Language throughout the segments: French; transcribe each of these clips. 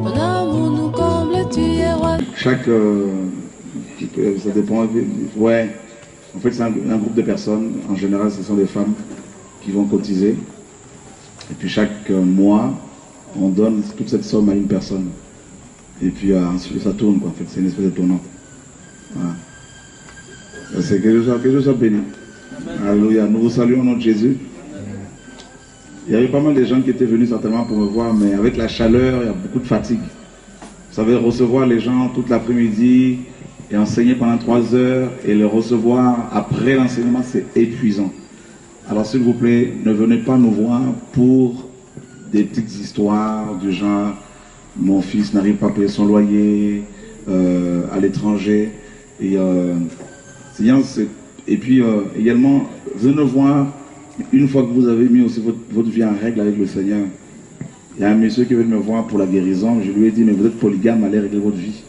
Ton amour nous comble, tu es roi. Chaque... ça dépend... Ouais. En fait, c'est un groupe de personnes. En général, ce sont des femmes qui vont cotiser. Et puis chaque mois, on donne toute cette somme à une personne. Et puis ensuite, ça tourne, quoi. En fait, c'est une espèce de tournant. Voilà. C'est que Dieu soit béni. Alléluia. Nous vous saluons, notre Jésus. Il y avait pas mal de gens qui étaient venus certainement pour me voir, mais avec la chaleur, il y a beaucoup de fatigue. Vous savez, recevoir les gens toute l'après-midi et enseigner pendant 3 heures et les recevoir après l'enseignement, c'est épuisant. Alors s'il vous plaît, ne venez pas nous voir pour des petites histoires du genre « mon fils n'arrive pas à payer son loyer à l'étranger ». Et puis également, venez voir, une fois que vous avez mis aussi votre vie en règle avec le Seigneur. Il y a un monsieur qui veut me voir pour la guérison, je lui ai dit « mais vous êtes polygame, allez régler votre vie ».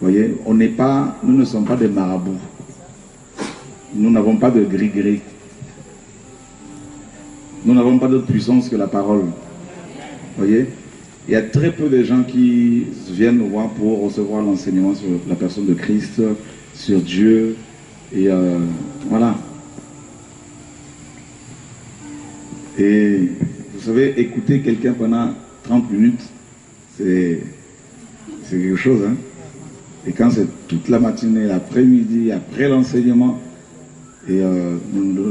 Vous voyez, nous ne sommes pas des marabouts. Nous n'avons pas de gris-gris. Nous n'avons pas d'autre puissance que la parole. Vous voyez, il y a très peu de gens qui viennent nous voir pour recevoir l'enseignement sur la personne de Christ, sur Dieu. Et voilà. Et vous savez, écouter quelqu'un pendant 30 minutes, c'est quelque chose, hein. Et quand c'est toute la matinée, l'après-midi, après l'enseignement, et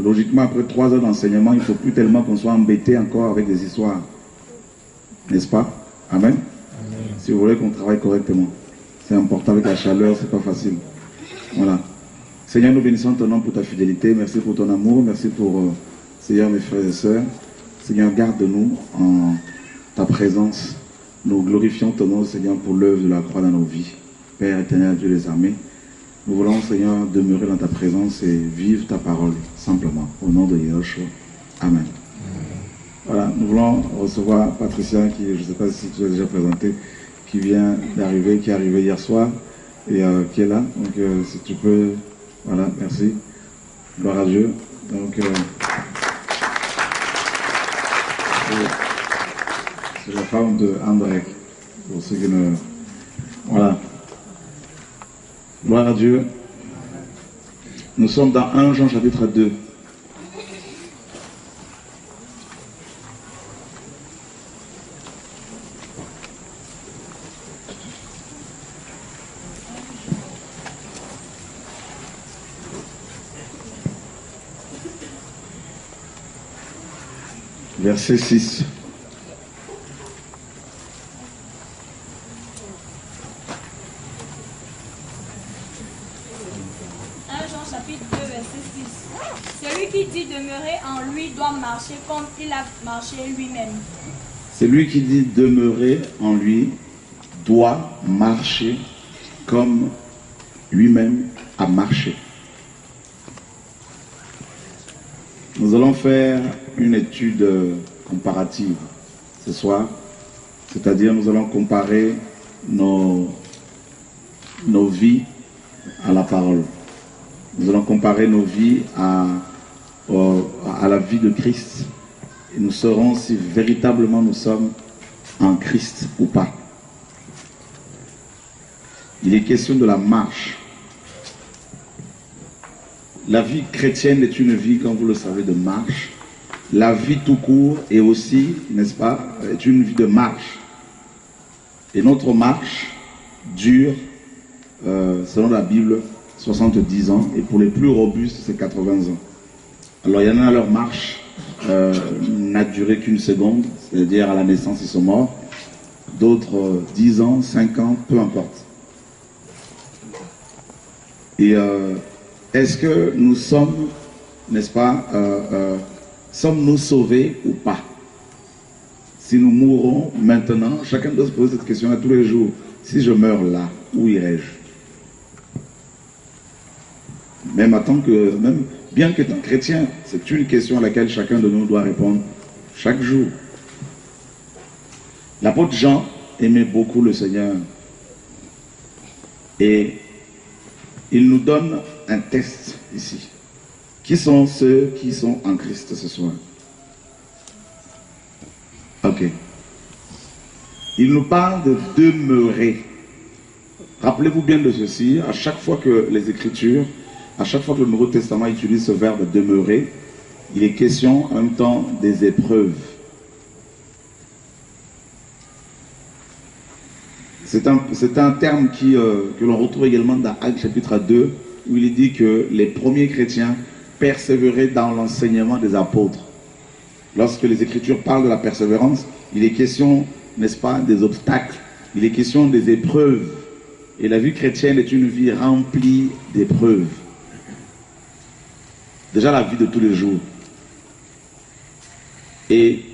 logiquement, après 3 heures d'enseignement, il ne faut plus tellement qu'on soit embêté encore avec des histoires. N'est-ce pas? Amen. Amen. Si vous voulez qu'on travaille correctement. C'est important avec la chaleur, c'est pas facile. Voilà. Seigneur, nous bénissons ton nom pour ta fidélité. Merci pour ton amour. Merci pour, Seigneur, mes frères et sœurs. Seigneur, garde-nous en ta présence. Nous glorifions ton nom, Seigneur, pour l'œuvre de la croix dans nos vies. Père éternel, Dieu des armées, nous voulons, Seigneur, demeurer dans ta présence et vivre ta parole, simplement. Au nom de Yeshua. Amen. Voilà, nous voulons recevoir Patricia, qui, je ne sais pas si tu l'as déjà présenté, qui vient d'arriver, qui est arrivé hier soir, et qui est là. Donc, si tu peux, voilà, merci. Gloire à Dieu. Donc, c'est la femme de André, pour ceux qui ne... Voilà. Gloire à Dieu. Nous sommes dans 1 Jean chapitre 2. Verset 6. Celui qui dit demeurer en lui doit marcher comme il a marché lui-même. Celui qui dit demeurer en lui doit marcher comme lui-même a marché. Nous allons faire une étude comparative ce soir, c'est-à-dire nous allons comparer nos vies à la parole. Nous allons comparer nos vies à la vie de Christ. Et nous saurons si véritablement nous sommes en Christ ou pas. Il est question de la marche. La vie chrétienne est une vie, comme vous le savez, de marche. La vie tout court est aussi, n'est-ce pas, est une vie de marche. Et notre marche dure, selon la Bible, 70 ans, et pour les plus robustes, c'est 80 ans. Alors il y en a, leur marche n'a duré qu'une seconde, c'est-à-dire à la naissance, ils sont morts. D'autres, 10 ans, 5 ans, peu importe. Et est-ce que nous sommes, n'est-ce pas, sommes-nous sauvés ou pas? Si nous mourrons maintenant, chacun doit se poser cette question-là tous les jours. Si je meurs là, où irai-je? Même bien qu'étant chrétien, c'est une question à laquelle chacun de nous doit répondre chaque jour. L'apôtre Jean aimait beaucoup le Seigneur. Et il nous donne un test ici. Qui sont ceux qui sont en Christ ce soir? Ok. Il nous parle de demeurer. Rappelez-vous bien de ceci, à chaque fois que les Écritures, à chaque fois que le Nouveau Testament utilise ce verbe demeurer, il est question en même temps des épreuves. C'est un terme que l'on retrouve également dans Actes chapitre 2, où il est dit que les premiers chrétiens persévéraient dans l'enseignement des apôtres. Lorsque les Écritures parlent de la persévérance, il est question, n'est-ce pas, des obstacles, il est question des épreuves. Et la vie chrétienne est une vie remplie d'épreuves. Déjà la vie de tous les jours. Et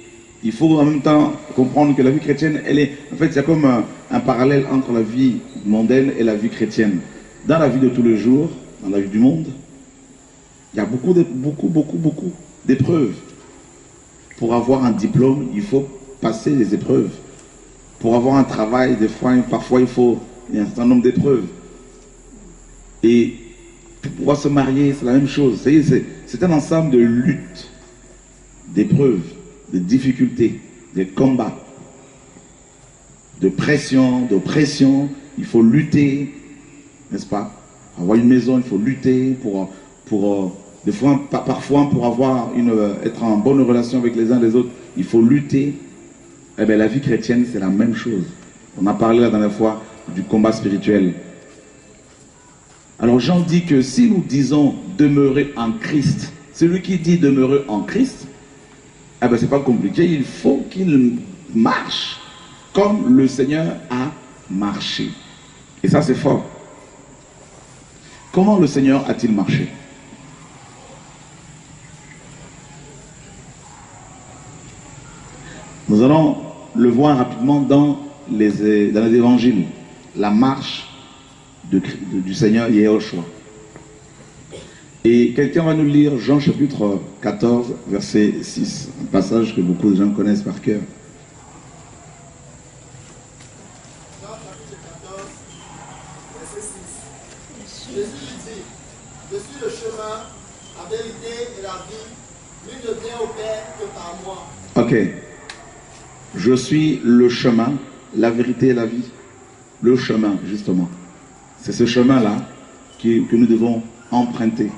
il faut en même temps comprendre que la vie chrétienne, elle est, en fait, il y a comme un parallèle entre la vie mondaine et la vie chrétienne. Dans la vie de tous les jours, dans la vie du monde, il y a beaucoup d'épreuves. Pour avoir un diplôme, il faut passer les épreuves. Pour avoir un travail, parfois il y a un certain nombre d'épreuves. Et pour pouvoir se marier, c'est la même chose. C'est un ensemble de luttes, d'épreuves, de difficultés, de combats, de pression, d'oppression. Il faut lutter, n'est-ce pas? Avoir une maison, il faut lutter parfois pour être en bonne relation avec les uns les autres, il faut lutter. Eh bien, la vie chrétienne, c'est la même chose. On a parlé la dernière fois du combat spirituel. Alors Jean dit que si nous disons demeurer en Christ, celui qui dit demeurer en Christ, eh bien c'est pas compliqué, il faut qu'il marche comme le Seigneur a marché. Et ça c'est fort. Comment le Seigneur a-t-il marché? Nous allons le voir rapidement dans les évangiles. La marche du Seigneur Yehoshua. Et quelqu'un va nous lire Jean chapitre 14, verset 6, un passage que beaucoup de gens connaissent par cœur. Jean chapitre 14, verset 6. Jésus lui dit, je suis le chemin, la vérité et la vie. Nul ne vient au Père que par moi. Ok. Je suis le chemin, la vérité et la vie. Le chemin, justement. C'est ce chemin-là que nous devons emprunter.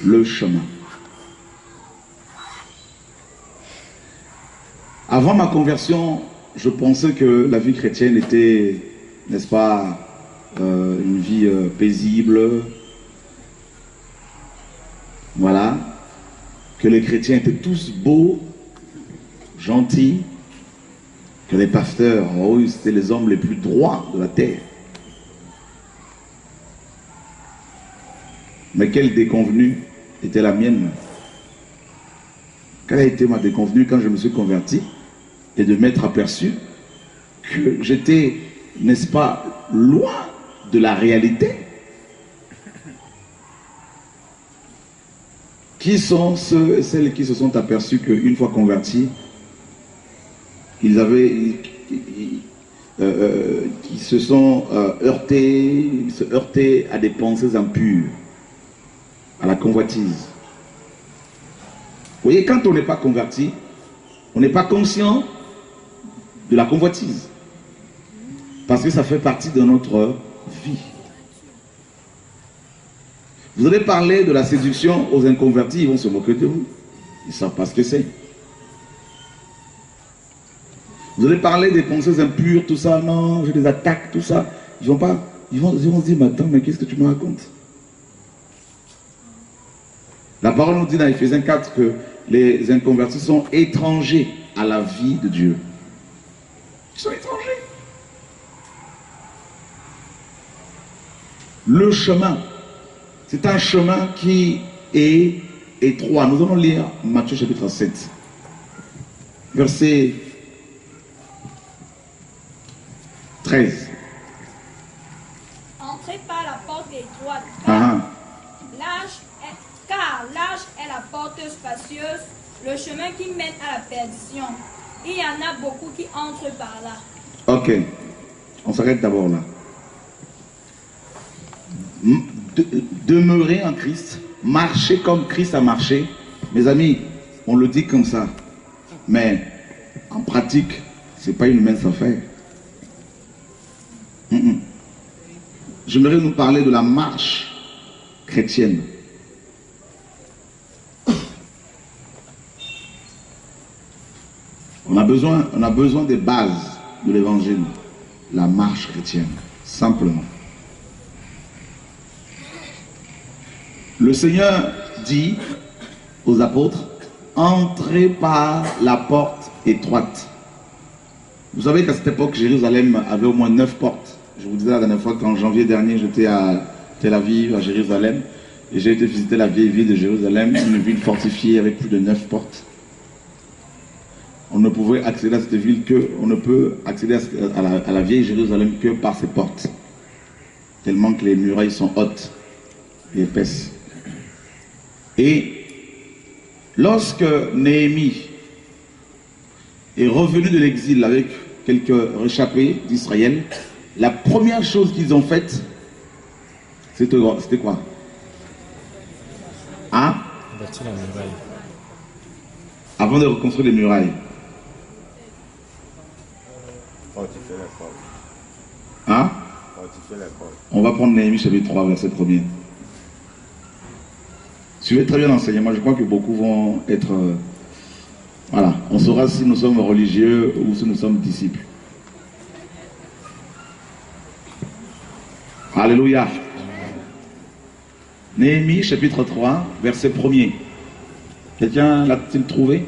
Le chemin. Avant ma conversion, je pensais que la vie chrétienne était, n'est-ce pas, une vie paisible. Voilà. Que les chrétiens étaient tous beaux, gentils, que les pasteurs, oh, c'était les hommes les plus droits de la terre. Mais quelle déconvenue était la mienne? Quelle a été ma déconvenue quand je me suis converti et de m'être aperçu que j'étais, n'est-ce pas, loin de la réalité? Qui sont ceux et celles qui se sont aperçus qu'une fois convertis, qui se sont heurtés à des pensées impures, à la convoitise. Vous voyez, quand on n'est pas converti, on n'est pas conscient de la convoitise. Parce que ça fait partie de notre vie. Vous allez parler de la séduction aux inconvertis, ils vont se moquer de vous. Ils ne savent pas ce que c'est. Vous allez parler des pensées impures, tout ça, non, je les attaque, tout ça. Ils vont se dire, mais attends, mais qu'est-ce que tu me racontes? La parole nous dit dans Éphésiens 4 que les inconvertis sont étrangers à la vie de Dieu. Ils sont étrangers. Le chemin, c'est un chemin qui est étroit. Nous allons lire Matthieu chapitre 7, verset 13. Entrez par la porte étroite, Ah, car large est la porte spacieuse, le chemin qui mène à la perdition. Il y en a beaucoup qui entrent par là. ok, on s'arrête d'abord là. Demeurer en Christ, marcher comme Christ a marché. Mes amis, on le dit comme ça, mais en pratique, Ce n'est pas une mince affaire. J'aimerais nous parler de la marche chrétienne. On a besoin des bases de l'évangile, la marche chrétienne, simplement. Le Seigneur dit aux apôtres, entrez par la porte étroite. Vous savez qu'à cette époque, Jérusalem avait au moins 9 portes. Je vous disais la dernière fois qu'en janvier dernier, j'étais à Tel Aviv, à Jérusalem, et j'ai été visiter la vieille ville de Jérusalem, une ville fortifiée avec plus de 9 portes. On ne pouvait accéder à cette ville que, on ne peut accéder à la vieille Jérusalem que par ses portes. Tellement que les murailles sont hautes et épaisses. Et lorsque Néhémie est revenu de l'exil avec quelques réchappés d'Israël, la première chose qu'ils ont faite, c'était quoi? Hein? Bâtir la muraille. Avant de reconstruire les murailles. Fortifier les portes. Hein? Fortifier les portes. On va prendre Néhémie chapitre 3, verset 1er. Suivez très bien l'enseignement, je crois que beaucoup vont être... voilà, on saura si nous sommes religieux ou si nous sommes disciples. Alléluia. Néhémie chapitre 3, verset 1er. Quelqu'un l'a-t-il trouvé?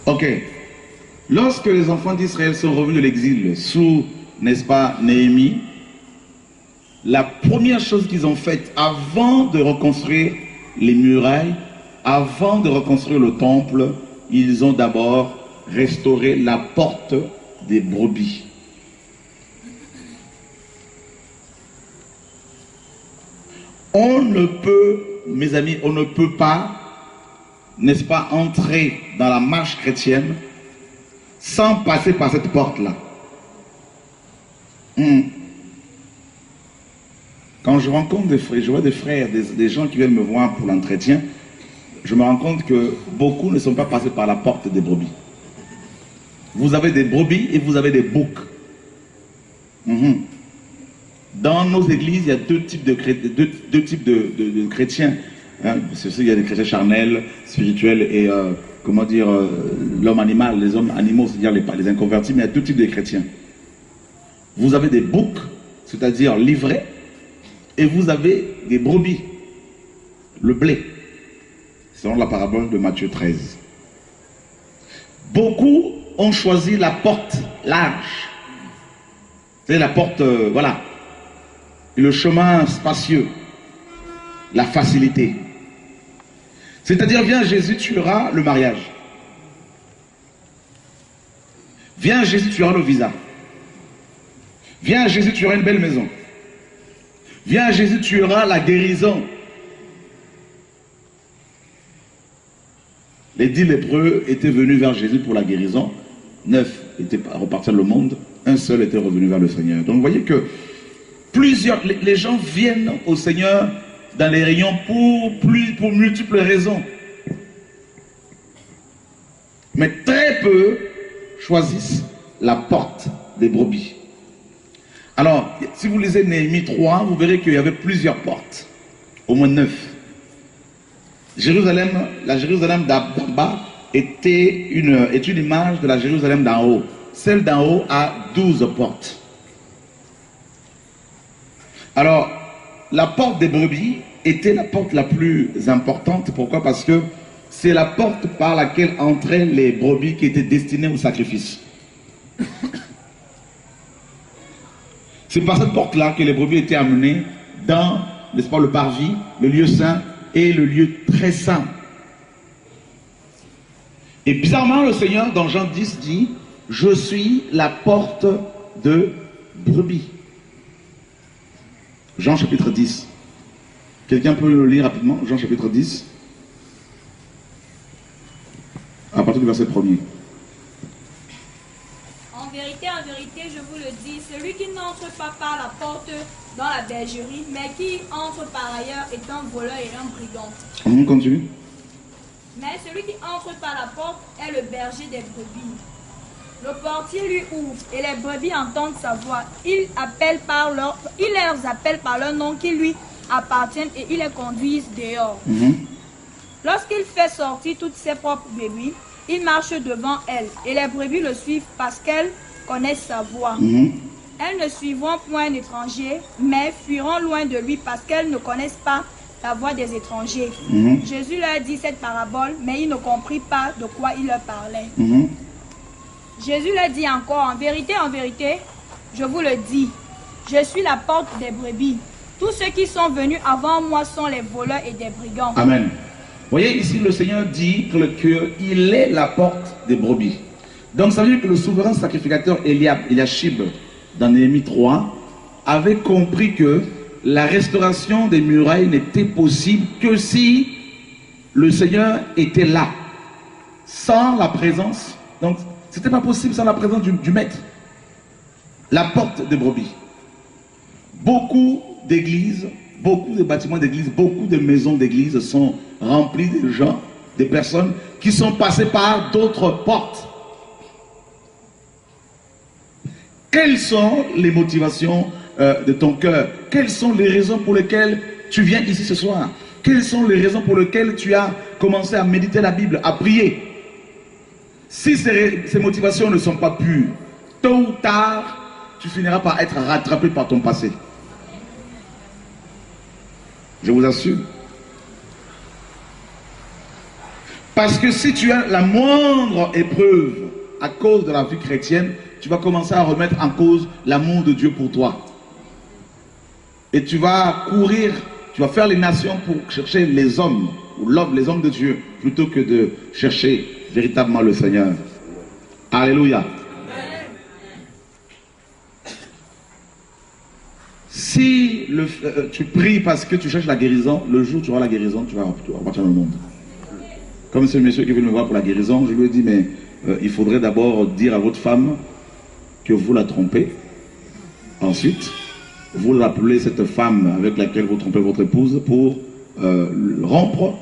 Ok. Lorsque les enfants d'Israël sont revenus de l'exil sous, n'est-ce pas, Néhémie, la première chose qu'ils ont faite avant de reconstruire les murailles, avant de reconstruire le temple, ils ont d'abord restauré la porte des brebis. On ne peut, mes amis, on ne peut pas, n'est-ce pas, entrer dans la marche chrétienne sans passer par cette porte-là. Quand je rencontre des frères, je vois des frères, des gens qui viennent me voir pour l'entretien, je me rends compte que beaucoup ne sont pas passés par la porte des brebis. Vous avez des brebis et vous avez des boucs. Dans nos églises, il y a deux types de chrétiens. Hein, il y a des chrétiens charnels, spirituels et, comment dire, l'homme animal, les hommes animaux, c'est-à-dire les inconvertis, mais il y a deux types de chrétiens. Vous avez des boucs, c'est-à-dire livrés, et vous avez des brebis, le blé, selon la parabole de Matthieu 13. Beaucoup ont choisi la porte large, c'est la porte, voilà, et le chemin spacieux, la facilité. C'est-à-dire, viens Jésus, tu auras le mariage. Viens Jésus, tu auras le visa. Viens Jésus, tu auras une belle maison. Viens Jésus, tu auras la guérison. Les 10 lépreux étaient venus vers Jésus pour la guérison. 9 étaient repartis dans le monde. Un seul était revenu vers le Seigneur. Donc vous voyez que les gens viennent au Seigneur dans les rayons pour multiples raisons. Mais très peu choisissent la porte des brebis. Alors, si vous lisez Néhémie 3, vous verrez qu'il y avait plusieurs portes, au moins 9. La Jérusalem d'en bas est une image de la Jérusalem d'en haut. Celle d'en haut a 12 portes. Alors, la porte des brebis était la porte la plus importante. Pourquoi? Parce que c'est la porte par laquelle entraient les brebis qui étaient destinées au sacrifice. C'est par cette porte-là que les brebis étaient amenées dans, n'est-ce pas, le parvis, le lieu saint et le lieu très saint. Et bizarrement, le Seigneur, dans Jean 10, dit « Je suis la porte de brebis ». Jean chapitre 10. Quelqu'un peut le lire rapidement? Jean chapitre 10. À partir du verset 1er. En vérité, je vous le dis, celui qui n'entre pas par la porte dans la bergerie, mais qui entre par ailleurs est un voleur et un brigand. On continue. Mais celui qui entre par la porte est le berger des brebis. Le portier lui ouvre et les brebis entendent sa voix. Il les appelle par leur nom qui lui appartiennent et il les conduit dehors. Lorsqu'il fait sortir toutes ses propres brebis, il marche devant elles et les brebis le suivent parce qu'elles connaissent sa voix. Elles ne suivront point un étranger, mais fuiront loin de lui parce qu'elles ne connaissent pas la voix des étrangers. Jésus leur dit cette parabole, mais ils ne comprirent pas de quoi il leur parlait. Jésus leur dit encore, en vérité, je vous le dis, je suis la porte des brebis. Tous ceux qui sont venus avant moi sont les voleurs et des brigands. Amen. Vous voyez ici, le Seigneur dit qu'il est la porte des brebis. Donc ça veut dire que le souverain sacrificateur Eliashib, dans Néhémie 3, avait compris que la restauration des murailles n'était possible que si le Seigneur était là. Sans la présence, donc c'était pas possible sans la présence du maître. La porte des brebis. Beaucoup d'églises, beaucoup de bâtiments d'église, beaucoup de maisons d'église sont remplies de gens, des personnes qui sont passées par d'autres portes. Quelles sont les motivations de ton cœur? Quelles sont les raisons pour lesquelles tu viens ici ce soir? Quelles sont les raisons pour lesquelles tu as commencé à méditer la Bible, à prier? Si ces motivations ne sont pas pures, tôt ou tard, tu finiras par être rattrapé par ton passé. Je vous assure. Parce que si tu as la moindre épreuve à cause de la vie chrétienne, tu vas commencer à remettre en cause l'amour de Dieu pour toi. Et tu vas courir, tu vas faire les nations pour chercher les hommes, ou les hommes de Dieu, plutôt que de chercher véritablement le Seigneur. Alléluia. Si tu pries parce que tu cherches la guérison, le jour où tu auras la guérison, tu vas partir dans le monde. Comme ce monsieur qui veut me voir pour la guérison, je lui ai dit, mais il faudrait d'abord dire à votre femme que vous la trompez. Ensuite, vous l'appelez cette femme avec laquelle vous trompez votre épouse pour rompre.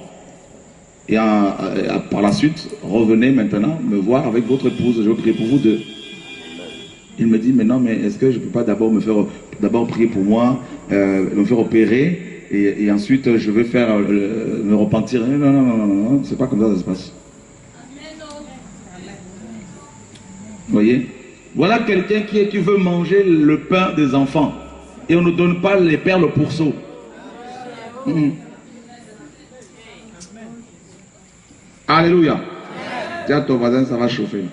Et par la suite, revenez maintenant me voir avec votre épouse. Je vais prier pour vous deux. Il me dit, mais non, mais est-ce que je ne peux pas d'abord prier pour moi, me faire opérer, et ensuite je vais faire me repentir. Non, c'est pas comme ça que ça se passe. Vous voyez? Voilà quelqu'un qui veut manger le pain des enfants, et on ne donne pas les perles au pourceau. Alléluia. Dis à ton voisin, ça va chauffer.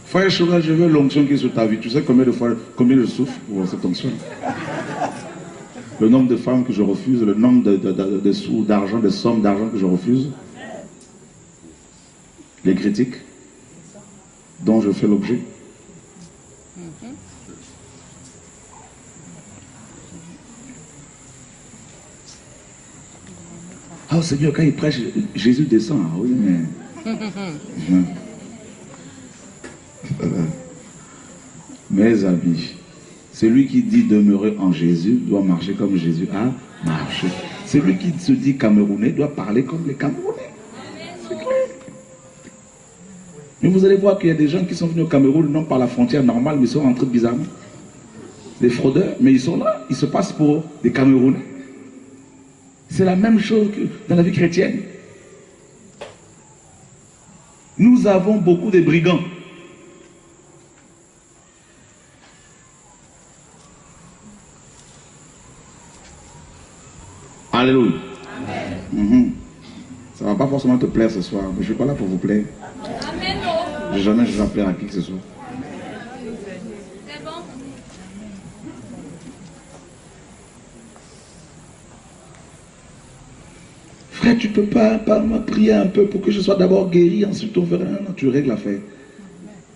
Frère Choura, je veux l'onction qui est sur ta vie. Tu sais combien je souffre pour cette onction? Le nombre de femmes que je refuse, le nombre de sous, d'argent, de sommes d'argent que je refuse. Les critiques dont je fais l'objet. Ah, Seigneur, quand il prêche, Jésus descend. Ah oui, mais... Mes amis, celui qui dit demeurer en Jésus doit marcher comme Jésus a marché. Celui qui se dit Camerounais doit parler comme les Camerounais. C'est clair. Mais vous allez voir qu'il y a des gens qui sont venus au Cameroun, non par la frontière normale, mais ils sont rentrés bizarrement. Des fraudeurs, mais ils sont là, ils se passent pour des Camerounais. C'est la même chose que dans la vie chrétienne. Nous avons beaucoup de brigands. Alléluia. Ça ne va pas forcément te plaire ce soir, mais je ne suis pas là pour vous plaire. Amen. Jamais je vais plaire à qui que ce soit. C'est bon. Frère, tu ne peux pas me prier un peu pour que je sois d'abord guéri, ensuite on verra. Non, tu règles l'affaire.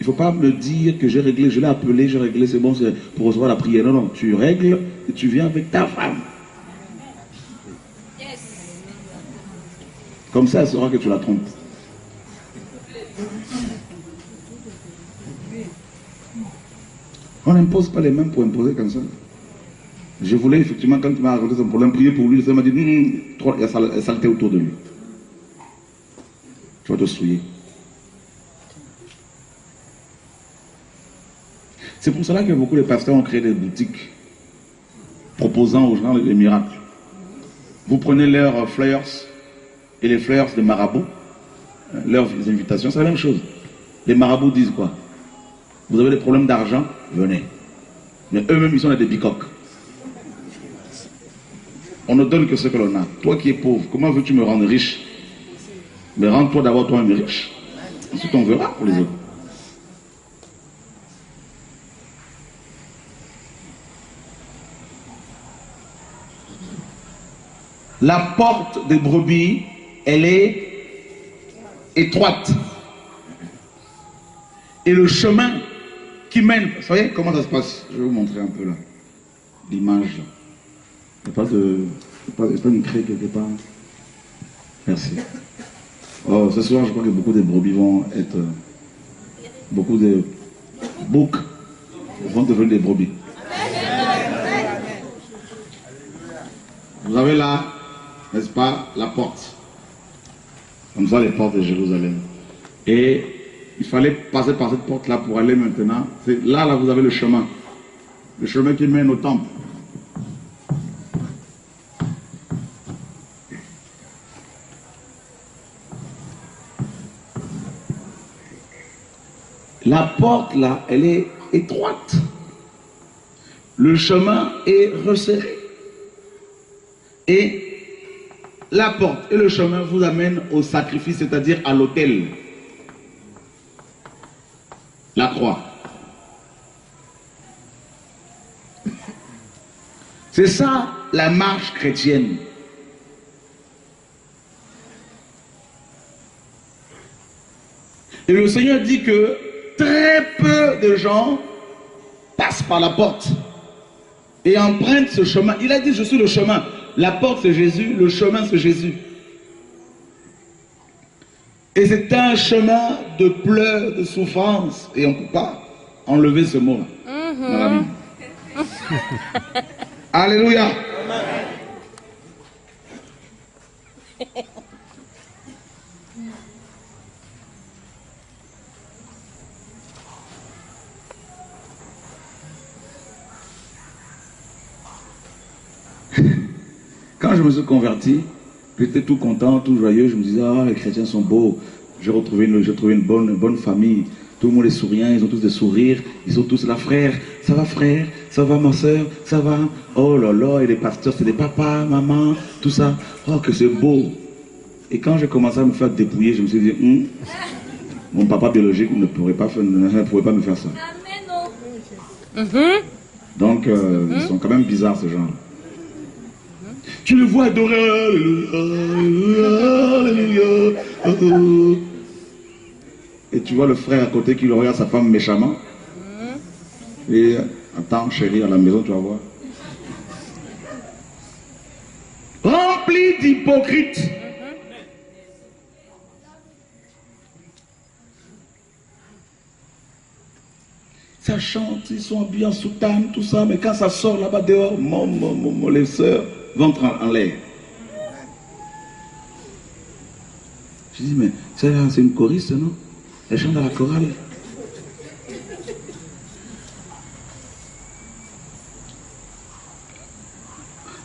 Il faut pas me dire que j'ai réglé, je l'ai appelé, j'ai réglé, c'est bon, c'est pour recevoir la prière. Non, non, tu règles et tu viens avec ta femme. Comme ça, elle saura que tu la trompes. On n'impose pas les mains pour imposer comme ça. Je voulais effectivement, quand il m'a raconté son problème, prier pour lui, il m'a dit, il y a saleté autour de lui. Tu vas te souiller. C'est pour cela que beaucoup de pasteurs ont créé des boutiques proposant aux gens les miracles. Vous prenez leurs flyers et les flyers des marabouts, leurs invitations, c'est la même chose. Les marabouts disent quoi? Vous avez des problèmes d'argent? Venez. Mais eux-mêmes, ils sont des bicoques. On ne donne que ce que l'on a. Toi qui es pauvre, comment veux-tu me rendre riche? Mais rends-toi d'abord toi-même riche. Ensuite, on verra pour les autres. La porte des brebis, elle est étroite. Et le chemin qui mène, vous voyez comment ça se passe? Je vais vous montrer un peu là. L'image. Il n'y a pas de... Il n'y a pas une craie quelque part. Merci. Oh, ce soir, je crois que beaucoup de brebis vont être... Beaucoup de boucs vont devenir des brebis. Vous avez là, n'est-ce pas, la porte. Comme ça, les portes de Jérusalem. Et il fallait passer par cette porte-là pour aller maintenant. Là, vous avez le chemin. Le chemin qui mène au temple. La porte là, elle est étroite. Le chemin est resserré. Et la porte et le chemin vous amènent au sacrifice, c'est-à-dire à l'autel. La croix. C'est ça la marche chrétienne. Et le Seigneur dit que très peu de gens passent par la porte et empruntent ce chemin. Il a dit, je suis le chemin. La porte, c'est Jésus. Le chemin, c'est Jésus. Et c'est un chemin de pleurs, de souffrance. Et on ne peut pas enlever ce mot dans la Bible. Alléluia. Quand je me suis converti, j'étais tout content, tout joyeux. Je me disais, ah, les chrétiens sont beaux. J'ai retrouvé une bonne famille. Tout le monde est souriant, ils ont tous des sourires. Ils sont tous là, frère. Ça va, frère? Ça va, ma soeur? Ça va? Oh là là, et les pasteurs, c'est des papas, maman, tout ça. Oh, que c'est beau. Et quand j'ai commencé à me faire dépouiller, je me suis dit, mon papa biologique ne pourrait pas me faire ça. Donc, ils sont quand même bizarres, ce genre. Tu le vois adorer, alléluia, alléluia. Et tu vois le frère à côté qui le regarde sa femme méchamment. Et attends, chérie, à la maison, tu vas voir. Rempli d'hypocrites. Ça chante, ils sont habillés en soutane, tout ça, mais quand ça sort là-bas dehors, les sœurs vont en l'air. Je dis, mais c'est une choriste, non? Elle chante dans la chorale.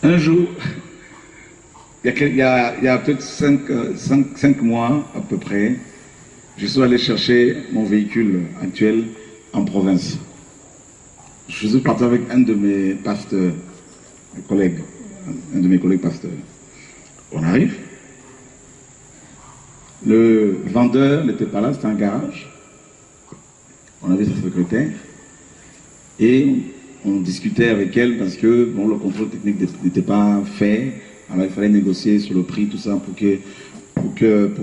Un jour, il y a peut-être 5 mois à peu près, je suis allé chercher mon véhicule actuel en province. Je suis parti avec un de mes pasteurs, un de mes collègues pasteurs. On arrive. Le vendeur n'était pas là, c'était un garage. On avait sa secrétaire. Et on discutait avec elle parce que bon, le contrôle technique n'était pas fait. Alors il fallait négocier sur le prix, tout ça, pour que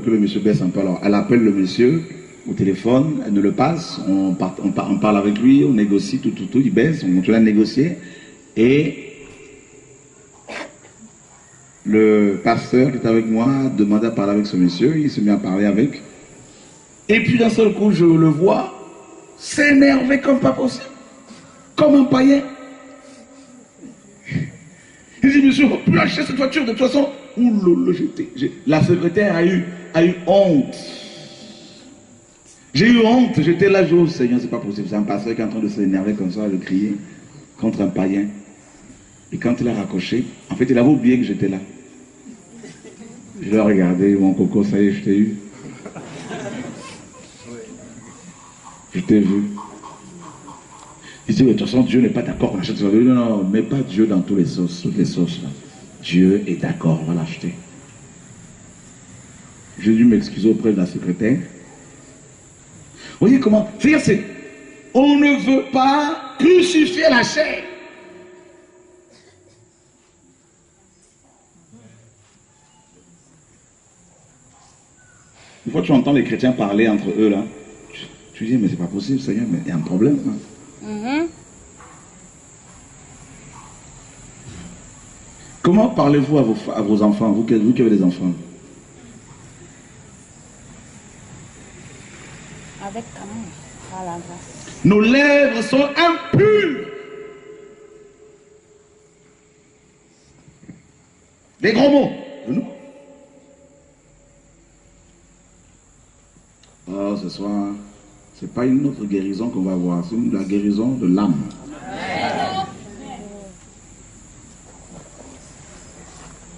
le monsieur baisse un peu. Alors elle appelle le monsieur au téléphone, elle ne le passe, on parle avec lui, on négocie, tout, il baisse, on continue à négocier. Et le pasteur qui est avec moi a demandé à parler avec ce monsieur, il se met à parler avec. Et puis d'un seul coup, je le vois s'énerver comme pas possible, comme un païen. Il dit, monsieur, on ne peut plus acheter cette voiture, de toute façon. La secrétaire a eu honte. J'ai eu honte, j'étais là, je dis, oh Seigneur, c'est pas possible, c'est un pasteur qui est en train de s'énerver comme ça, de crier contre un païen. Et quand il a raccroché, en fait, il avait oublié que j'étais là. Je l'ai regardé, mon coco, ça y est, je t'ai eu. Je t'ai vu. Il dit, de toute façon, Dieu n'est pas d'accord, on achète ça. Non, non, mets pas Dieu dans toutes les sauces là. Dieu est d'accord, on va l'acheter. J'ai dû m'excuser auprès de la secrétaire. Vous voyez comment? C'est, on ne veut pas crucifier la chair. Une fois tu entends les chrétiens parler entre eux là, tu dis mais c'est pas possible Seigneur, mais il y a un problème. Hein. Comment parlez-vous à vos enfants, vous qui avez des enfants? Avec amour, à la grâce. Nos lèvres sont impures. Des gros mots. Nous. Oh, ce soir, c'est pas une autre guérison qu'on va avoir, c'est la guérison de l'âme.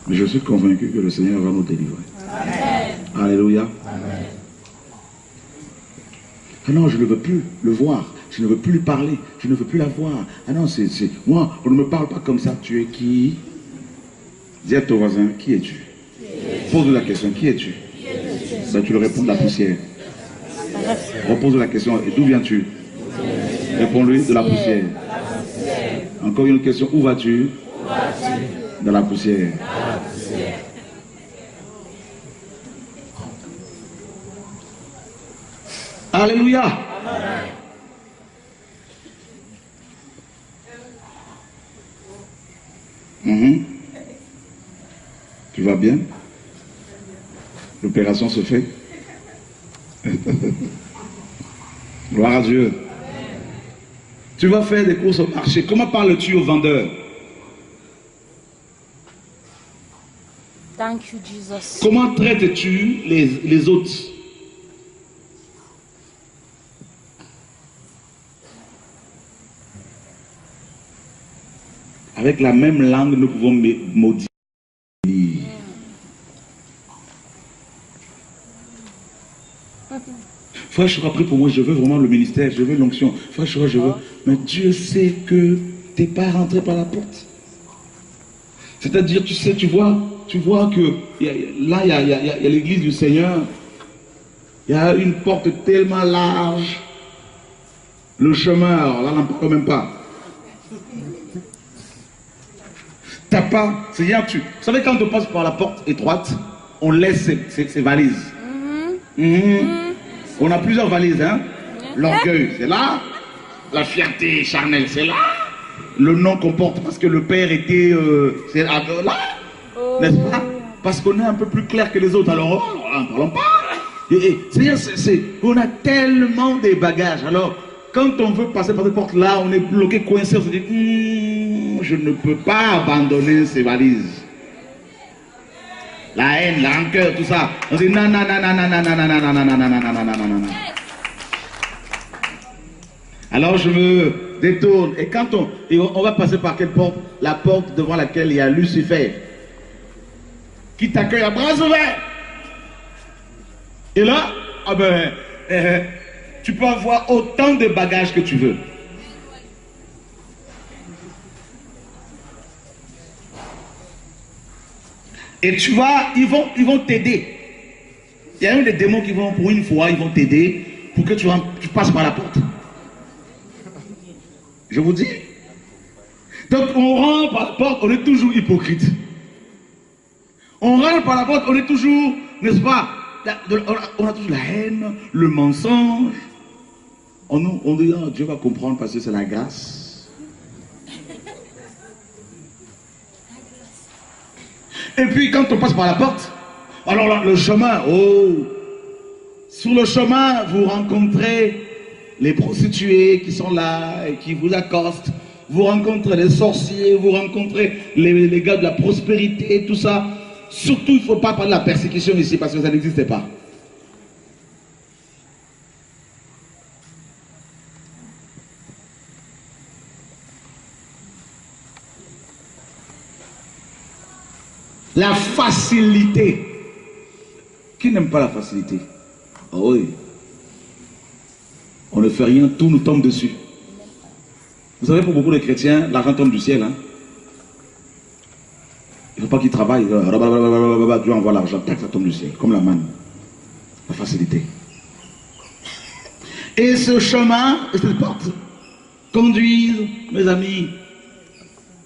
Mais je suis convaincu que le Seigneur va nous délivrer. Amen. Alléluia. Amen. Ah non, je ne veux plus le voir, je ne veux plus lui parler, je ne veux plus la voir. Ah non, c'est moi, on ne me parle pas comme ça. Tu es qui? Dis à ton voisin, qui es-tu? Pose la question, qui es-tu? Ben, tu le réponds de la poussière. Repose la question, et d'où viens-tu? Réponds-lui de la poussière. Encore une autre question, où vas-tu? Dans la poussière. Alléluia. Tu vas bien? L'opération se fait? Gloire à Dieu. Tu vas faire des courses au marché. Comment parles-tu aux vendeurs? Thank you, Jesus. Comment traites-tu les autres? Avec la même langue, nous pouvons maudire. Frère Choura, prie pour moi, je veux vraiment le ministère, je veux l'onction. Frère Choura, je veux. Mais Dieu sait que tu n'es pas rentré par la porte. C'est-à-dire, tu sais, tu vois que là, il y a l'église du Seigneur. Il y a une porte tellement large. Le chemin, alors là, on n'en parle même pas. T'as pas. C'est-à-dire, vous savez, quand on passe par la porte étroite, on laisse ses valises. On a plusieurs valises, hein. L'orgueil, c'est là. La fierté charnelle, c'est là. Le nom qu'on porte parce que le père était... c'est là, n'est-ce pas? Parce qu'on est un peu plus clair que les autres. Alors, n'en parlons pas. C'est-à-dire, on a tellement des bagages. Alors, quand on veut passer par des portes là, on est bloqué, coincé. On se dit, je ne peux pas abandonner ces valises. La haine, la rancœur, tout ça. On dit non, non, non, non, non, non, non, non, non, non, non, non, non, non, non, non. Alors je me détourne. Et quand on va passer par quelle porte? La porte devant laquelle il y a Lucifer, qui t'accueille à bras ouverts. Et là, ah ben, tu peux avoir autant de bagages que tu veux. Et tu vas, ils vont t'aider. Il y a même des démons qui vont, pour une fois, ils vont t'aider pour que tu passes par la porte. Je vous dis. Donc on rentre par la porte, on est toujours hypocrite. On rentre par la porte, on est toujours, n'est-ce pas, on a toujours la haine, le mensonge. On dit, oh, Dieu va comprendre parce que c'est la grâce. Et puis quand on passe par la porte, alors là, le chemin, oh, sur le chemin, vous rencontrez les prostituées qui sont là et qui vous accostent. Vous rencontrez les sorciers, vous rencontrez les gars de la prospérité, tout ça. Surtout, il ne faut pas parler de la persécution ici parce que ça n'existait pas. La facilité. Qui n'aime pas la facilité? Oh oui. On ne fait rien, tout nous tombe dessus. Vous savez, pour beaucoup de chrétiens, l'argent tombe du ciel. Hein? Il ne faut pas qu'ils travaillent. Dieu envoie l'argent, tac, ça tombe du ciel, comme la manne. La facilité. Et ce chemin, et cette porte, conduisent, mes amis,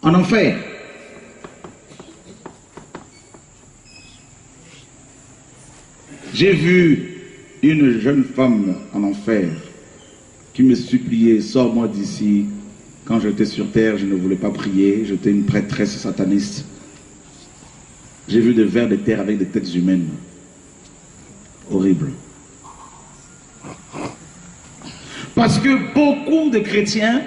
en enfer. J'ai vu une jeune femme en enfer qui me suppliait, sors-moi d'ici. Quand j'étais sur terre, je ne voulais pas prier, j'étais une prêtresse sataniste. J'ai vu des vers de terre avec des têtes humaines. Horrible. Parce que beaucoup de chrétiens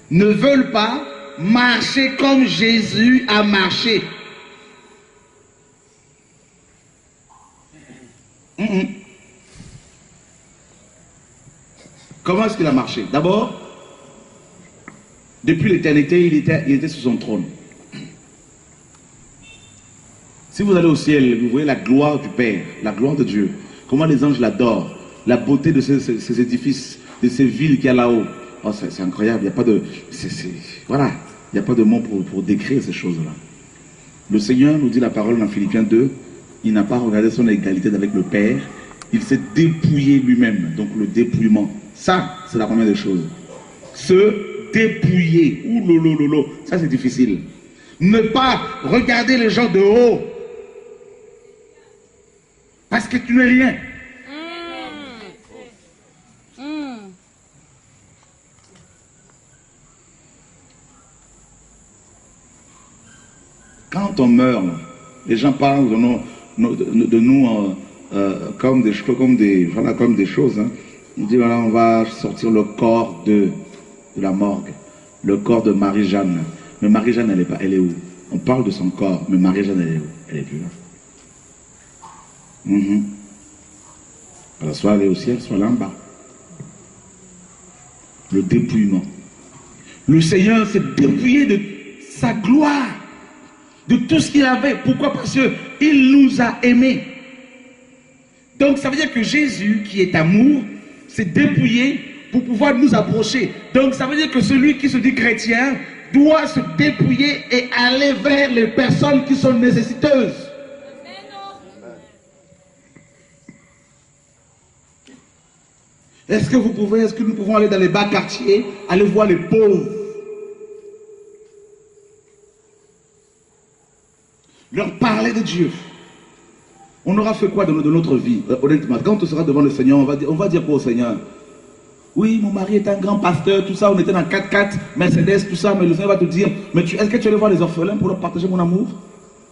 ne veulent pas marcher comme Jésus a marché. Comment est-ce qu'il a marché? D'abord, depuis l'éternité, il était sur son trône. Si vous allez au ciel, vous voyez la gloire du Père, la gloire de Dieu. Comment les anges l'adorent, la beauté de ces édifices, de ces villes qu'il y a là-haut. Oh, c'est incroyable, il n'y a pas de... Voilà, il n'y a pas de mots pour décrire ces choses-là. Le Seigneur nous dit la parole dans Philippiens 2, il n'a pas regardé son égalité avec le Père, il s'est dépouillé lui-même, donc le dépouillement. Ça, c'est la première des choses. Se dépouiller, ça c'est difficile. Ne pas regarder les gens de haut, parce que tu n'es rien. Quand on meurt, les gens parlent de nous comme des choses. Hein. On dit voilà, on va sortir le corps de la morgue, le corps de Marie-Jeanne. Mais Marie-Jeanne, elle est où? On parle de son corps, mais Marie-Jeanne, elle est où? Elle est plus là. Alors, soit elle est au ciel, soit là en bas. Le dépouillement. Le Seigneur s'est dépouillé de sa gloire, de tout ce qu'il avait. Pourquoi? Parce qu'il nous a aimés. Donc ça veut dire que Jésus, qui est amour, s'est dépouillé pour pouvoir nous approcher. Donc ça veut dire que celui qui se dit chrétien doit se dépouiller et aller vers les personnes qui sont nécessiteuses. Est-ce que nous pouvons aller dans les bas quartiers, aller voir les pauvres, leur parler de Dieu? On aura fait quoi de notre vie, honnêtement? Quand on sera devant le Seigneur, on va dire quoi au Seigneur? Oui, mon mari est un grand pasteur, tout ça, on était dans 4x4, Mercedes, tout ça, mais le Seigneur va te dire, mais est-ce que tu allais voir les orphelins pour leur partager mon amour?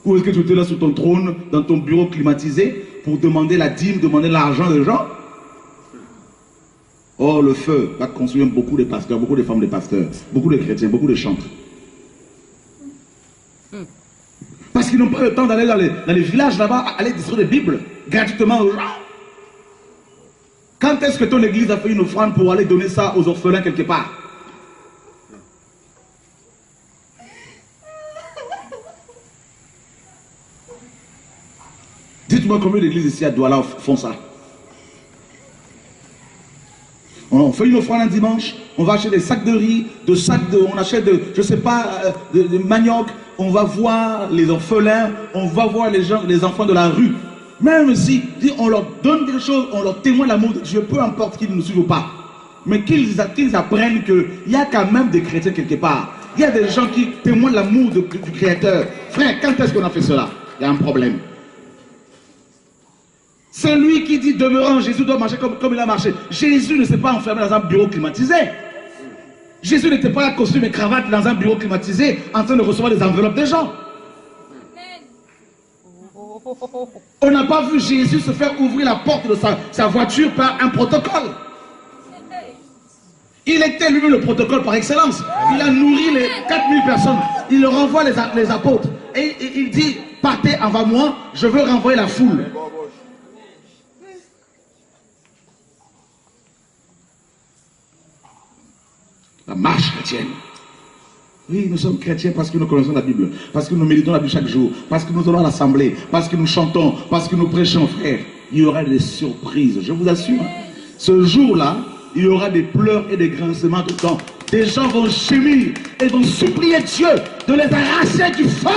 Ou est-ce que tu étais là sur ton trône, dans ton bureau climatisé, pour demander la dîme, demander l'argent des gens? Oh, le feu va consumer beaucoup de pasteurs, beaucoup de femmes de pasteurs, beaucoup de chrétiens, beaucoup de chantres. Parce qu'ils n'ont pas le temps d'aller dans les villages là-bas, aller distribuer des Bibles gratuitement aux gens. Quand est-ce que ton église a fait une offrande pour aller donner ça aux orphelins quelque part? Dites-moi combien d'églises ici à Douala font ça? On fait une offrande un dimanche, on va acheter des sacs de riz, on achète je sais pas, de manioc, on va voir les orphelins, on va voir les enfants de la rue. Même si on leur donne quelque chose, on leur témoigne l'amour de Dieu, peu importe qu'ils nous suivent ou pas. Mais qu'ils apprennent qu'il y a quand même des chrétiens quelque part. Il y a des gens qui témoignent l'amour du Créateur. Frère, quand est-ce qu'on a fait cela? Il y a un problème. C'est lui qui dit demeurant, Jésus doit marcher comme il a marché. Jésus ne s'est pas enfermé dans un bureau climatisé. Jésus n'était pas là costume et cravate dans un bureau climatisé en train de recevoir des enveloppes des gens. On n'a pas vu Jésus se faire ouvrir la porte de sa voiture par un protocole. Il était lui-même le protocole par excellence. Il a nourri les 4000 personnes. Il renvoie les apôtres. Et il dit, partez avant moi, je veux renvoyer la foule. La marche chrétienne. Oui, nous sommes chrétiens parce que nous connaissons la Bible, parce que nous méditons la Bible chaque jour, parce que nous allons à l'assemblée, parce que nous chantons, parce que nous prêchons, frère. Il y aura des surprises, je vous assure. Ce jour-là, il y aura des pleurs et des grincements de dents. Des gens vont gémir et vont supplier Dieu de les arracher du feu.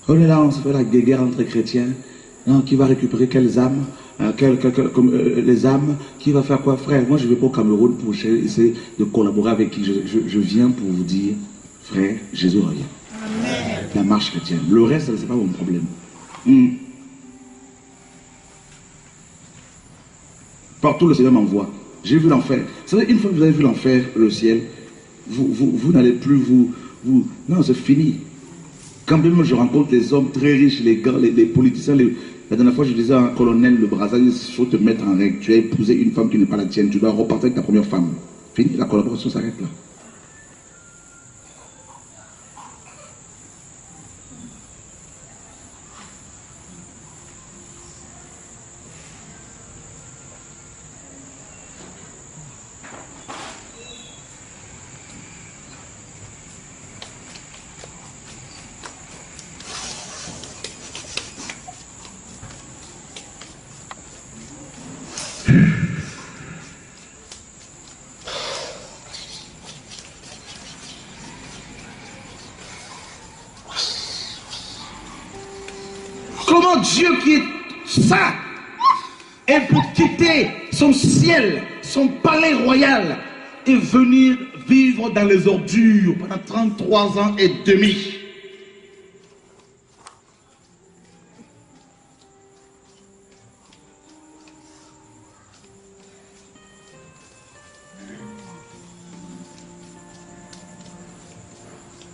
On est là, on se fait la guerre entre chrétiens. Non, qui va récupérer quelles âmes, les âmes, qui va faire quoi, frère? Moi, je ne vais pas au Cameroun pour essayer de collaborer avec qui. Je viens pour vous dire, frère, Jésus revient. Amen. La marche chrétienne. Le reste, ce n'est pas mon problème. Partout, le Seigneur m'envoie. J'ai vu l'enfer. Vous savez, une fois que vous avez vu l'enfer, le ciel, vous n'allez plus Non, c'est fini. Quand même je rencontre des hommes très riches, les gars, les politiciens, la dernière fois je disais à un colonel de Brazzaville, il faut te mettre en règle, tu as épousé une femme qui n'est pas la tienne, tu dois repartir avec ta première femme. Fini, la collaboration s'arrête là. Comment Dieu qui est ça est pour quitter son ciel, son palais royal et venir vivre dans les ordures pendant 33 ans et demi.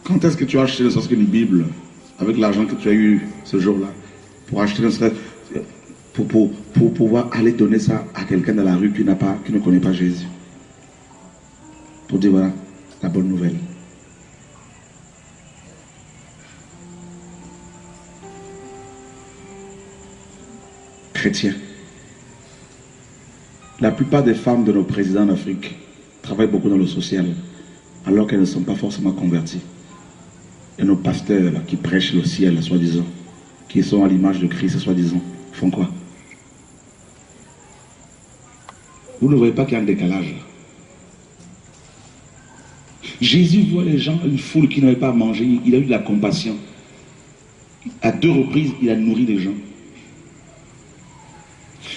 Quand est-ce que tu as acheté ne serait-ce qu'une Bible avec l'argent que tu as eu ce jour-là pour acheter pour pouvoir aller donner ça à quelqu'un dans la rue qui ne connaît pas Jésus? Pour dire voilà, la bonne nouvelle. Chrétiens. La plupart des femmes de nos présidents en Afrique travaillent beaucoup dans le social, alors qu'elles ne sont pas forcément converties. Et nos pasteurs là, qui prêchent le ciel, soi-disant, qui sont à l'image de Christ, soi-disant, font quoi? Vous ne voyez pas qu'il y a un décalage là? Jésus voit les gens, une foule qui n'avait pas à manger, il a eu de la compassion. À 2 reprises, il a nourri les gens.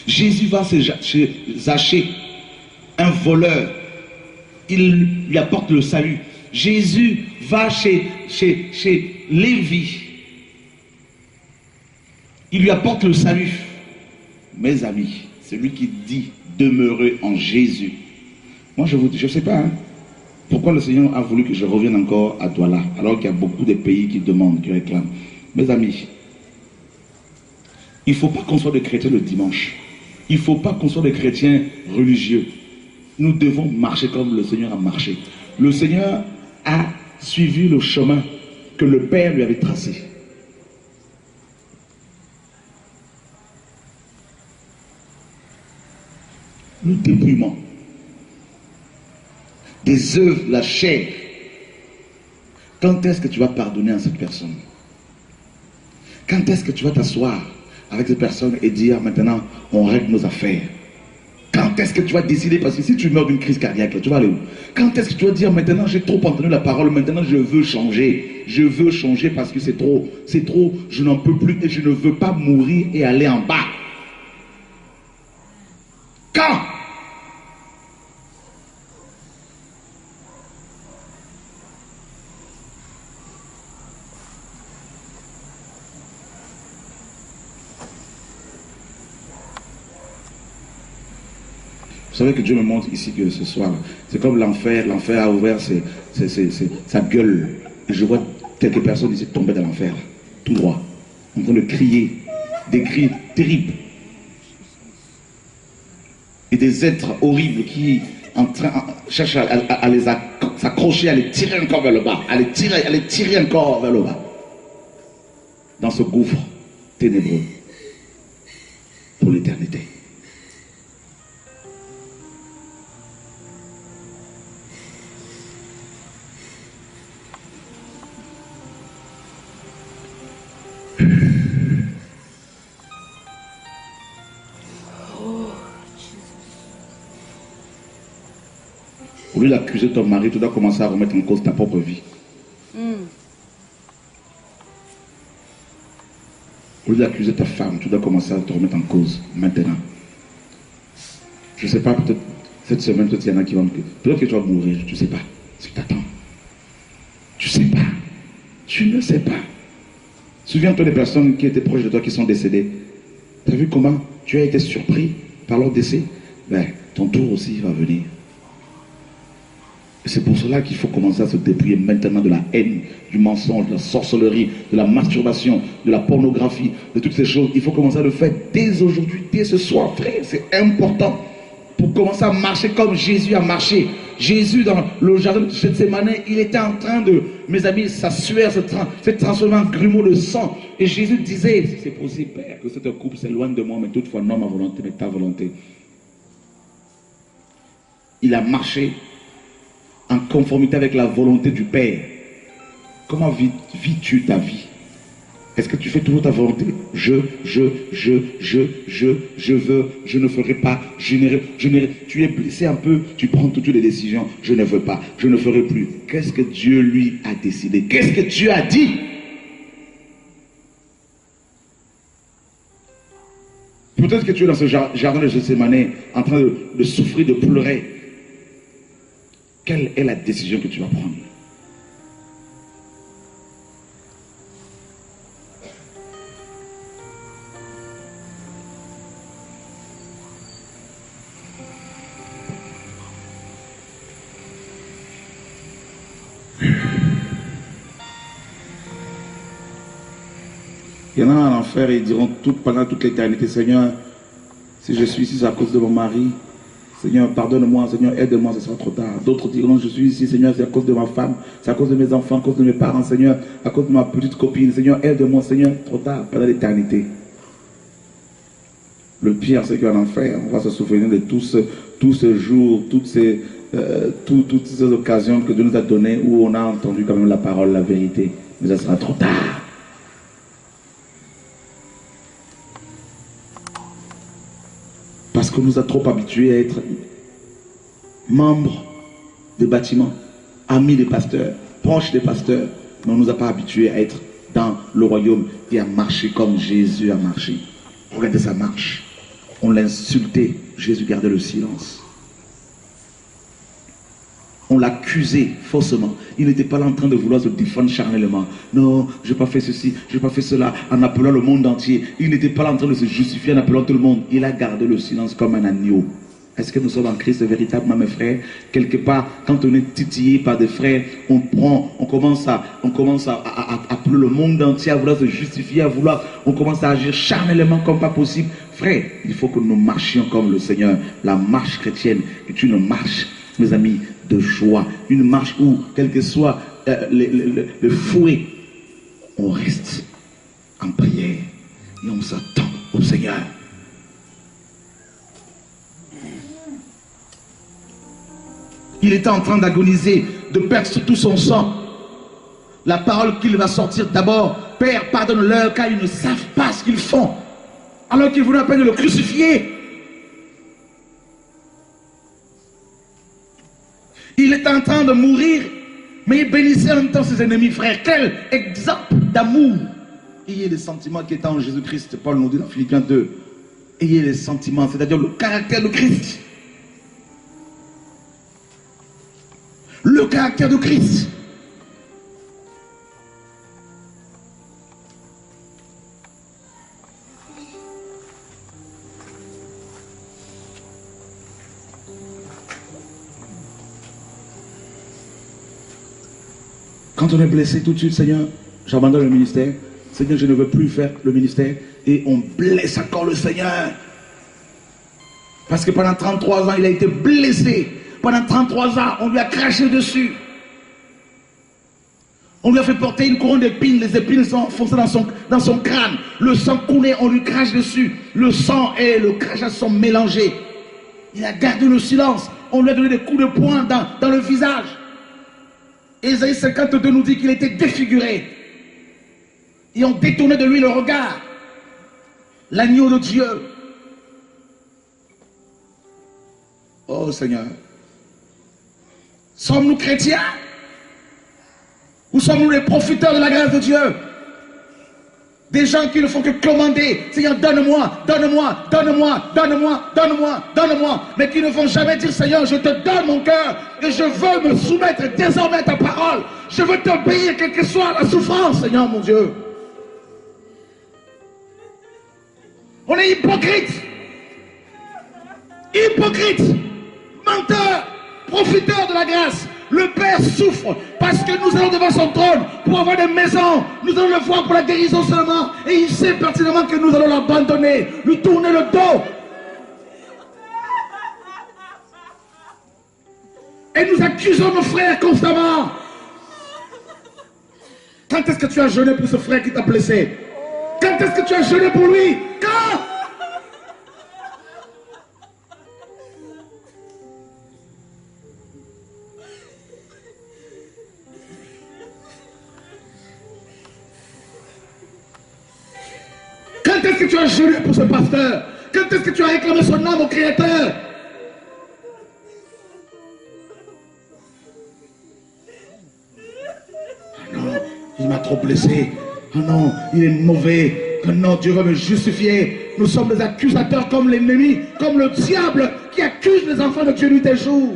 Jésus va chez Zachée, un voleur, il lui apporte le salut. Jésus va chez Lévi, il lui apporte le salut. Mes amis, celui qui dit demeurer en Jésus. Moi je ne sais pas pourquoi le Seigneur a voulu que je revienne encore à Douala, alors qu'il y a beaucoup de pays qui demandent, qui réclament. Mes amis, il ne faut pas qu'on soit des chrétiens le dimanche. Il ne faut pas qu'on soit des chrétiens religieux. Nous devons marcher comme le Seigneur a marché. Le Seigneur a suivi le chemin que le Père lui avait tracé. Nous dépouillement des œuvres, la chair. Quand est-ce que tu vas pardonner à cette personne? Quand est-ce que tu vas t'asseoir avec cette personne et dire maintenant on règle nos affaires? Quand est-ce que tu vas décider? Parce que si tu meurs d'une crise cardiaque, là, tu vas aller où? Quand est-ce que tu vas dire maintenant j'ai trop entendu la parole, maintenant je veux changer? Je veux changer parce que c'est trop, je n'en peux plus et je ne veux pas mourir et aller en bas. Quand? Vous savez que Dieu me montre ici que ce soir, c'est comme l'enfer a ouvert sa gueule. Et je vois quelques personnes ici tomber dans l'enfer, tout droit, en train de crier, des cris terribles. Et des êtres horribles qui cherchent à les s'accrocher, à les tirer encore vers le bas, à les tirer encore vers le bas. Dans ce gouffre ténébreux pour l'éternité. Au lieu d'accuser ton mari, tu dois commencer à remettre en cause ta propre vie. Au lieu d'accuser ta femme, tu dois commencer à te remettre en cause maintenant. Je ne sais pas, peut-être cette semaine, peut-être il y en a qui vont me dire, peut-être que tu vas mourir, tu ne sais pas. Si tu t'attends. Tu ne sais pas. Tu ne sais pas. Souviens-toi des personnes qui étaient proches de toi qui sont décédées. Tu as vu comment tu as été surpris par leur décès? Ben, ton tour aussi va venir. Et c'est pour cela qu'il faut commencer à se dépouiller maintenant de la haine, du mensonge, de la sorcellerie, de la masturbation, de la pornographie, de toutes ces choses. Il faut commencer à le faire dès aujourd'hui, dès ce soir, frère. C'est important pour commencer à marcher comme Jésus a marché. Jésus, dans le jardin de Gethsémane, il était en train de, mes amis, sa sueur s'est transformée en grumeaux de sang. Et Jésus disait, si c'est possible, Père, que cette coupe s'éloigne de moi, mais toutefois non ma volonté, mais ta volonté. Il a marché en conformité avec la volonté du Père. Comment vis-tu ta vie? Est-ce que tu fais toujours ta volonté? Je veux, je ne ferai pas, tu es blessé un peu, tu prends toutes les décisions, je ne veux pas, je ne ferai plus. Qu'est-ce que Dieu lui a décidé? Qu'est-ce que Dieu a dit? Peut-être que tu es dans ce jardin de Gethsémane en train de souffrir, de pleurer. Quelle est la décision que tu vas prendre? Il y en a en enfer et ils diront pendant toute l'éternité, Seigneur, si je suis ici, c'est à cause de mon mari. Seigneur, pardonne-moi, Seigneur, aide-moi, ce sera trop tard. D'autres diront, je suis ici, Seigneur, c'est à cause de ma femme, c'est à cause de mes enfants, à cause de mes parents, Seigneur, à cause de ma petite copine. Seigneur, aide-moi, Seigneur, trop tard, pendant l'éternité. Le pire, c'est qu'en enfer, on va se souvenir de tout ce jour, toutes ces occasions que Dieu nous a données où on a entendu quand même la parole, la vérité. Mais ça sera trop tard. Parce qu'on nous a trop habitués à être membres des bâtiments, amis des pasteurs, proches des pasteurs, mais on ne nous a pas habitués à être dans le royaume et à marcher comme Jésus a marché. Regardez sa marche. On l'insultait, Jésus gardait le silence. On l'accusait faussement. Il n'était pas là en train de vouloir se défendre charnellement. Non, je n'ai pas fait ceci, je n'ai pas fait cela, en appelant le monde entier. Il n'était pas là en train de se justifier en appelant tout le monde. Il a gardé le silence comme un agneau. Est-ce que nous sommes en Christ véritablement, mes frères? Quelque part, quand on est titillé par des frères, on commence à appeler le monde entier à vouloir se justifier, on commence à agir charnellement comme pas possible. Frère, il faut que nous marchions comme le Seigneur. La marche chrétienne est une marche, mes amis, de joie. Une marche où, quel que soit le fouet, on reste en prière et on s'attend au Seigneur. Il était en train d'agoniser, de perdre tout son sang. La parole qu'il va sortir d'abord, Père, pardonne-leur car ils ne savent pas ce qu'ils font. Alors qu'il voulait à peine de le crucifier. Il est en train de mourir, mais il bénissait en même temps ses ennemis, frère. Quel exemple d'amour! Ayez les sentiments qui étaient en Jésus-Christ. Paul nous dit dans Philippiens 2. Ayez les sentiments, c'est-à-dire le caractère de Christ. Le caractère de Christ. Quand on est blessé tout de suite, Seigneur, j'abandonne le ministère. Seigneur, je ne veux plus faire le ministère. Et on blesse encore le Seigneur. Parce que pendant 33 ans, il a été blessé. Pendant 33 ans, on lui a craché dessus. On lui a fait porter une couronne d'épines. Les épines sont enfoncées dans son crâne. Le sang coulait, on lui crache dessus. Le sang et le crachat sont mélangés. Il a gardé le silence. On lui a donné des coups de poing dans le visage. Ésaïe 52 nous dit qu'il était défiguré. Et on détournait de lui le regard. L'agneau de Dieu. Oh Seigneur. Sommes-nous chrétiens? Ou sommes-nous les profiteurs de la grâce de Dieu? Des gens qui ne font que commander. Seigneur, donne-moi, donne-moi, donne-moi, donne-moi, donne-moi, donne-moi. Mais qui ne vont jamais dire, Seigneur, je te donne mon cœur. Et je veux me soumettre désormais à ta parole. Je veux t'obéir, quelle que soit la souffrance, Seigneur mon Dieu. On est hypocrite. Hypocrite. Menteur. Profiteur de la grâce. Le Père souffre parce que nous allons devant son trône pour avoir des maisons. Nous allons le voir pour la guérison seulement. Et il sait pertinemment que nous allons l'abandonner, lui tourner le dos. Et nous accusons nos frères constamment. Quand est-ce que tu as jeûné pour ce frère qui t'a blessé? Quand est-ce que tu as jeûné pour lui? Quand? Quand est-ce que tu as jeûné pour ce pasteur? Quand est-ce que tu as réclamé son âme au Créateur? Ah non, il m'a trop blessé. Ah non, il est mauvais. Ah non, Dieu va me justifier. Nous sommes des accusateurs comme l'ennemi, comme le diable qui accuse les enfants de Dieu nuit et jour.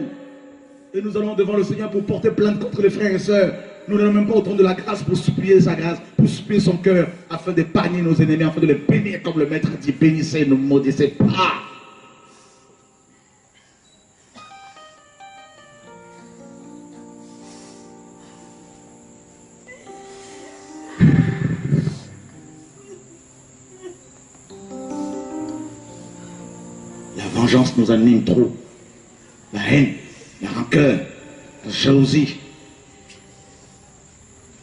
Et nous allons devant le Seigneur pour porter plainte contre les frères et sœurs. Nous n'allons même pas au trône de la grâce pour supplier sa grâce, pour supplier son cœur, afin d'épargner nos ennemis, afin de les bénir comme le Maître dit, bénissez, ne maudissez pas. La vengeance nous anime trop. La haine, la rancœur, la jalousie.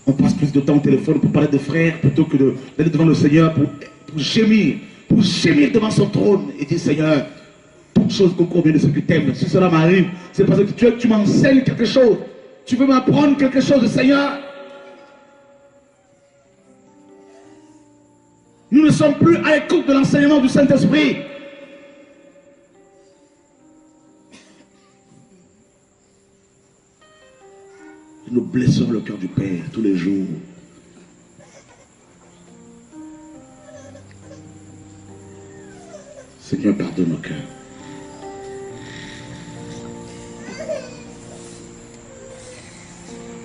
On passe plus de temps au téléphone pour parler de frères plutôt que d'aller devant le Seigneur pour gémir devant son trône et dire, Seigneur, toute chose concourt bien de ce que tu aimes. Si cela m'arrive, c'est parce que tu m'enseignes quelque chose. Tu veux m'apprendre quelque chose, Seigneur. Nous ne sommes plus à l'écoute de l'enseignement du Saint-Esprit. Nous blessons le cœur du Père tous les jours. Seigneur, pardonne nos cœurs.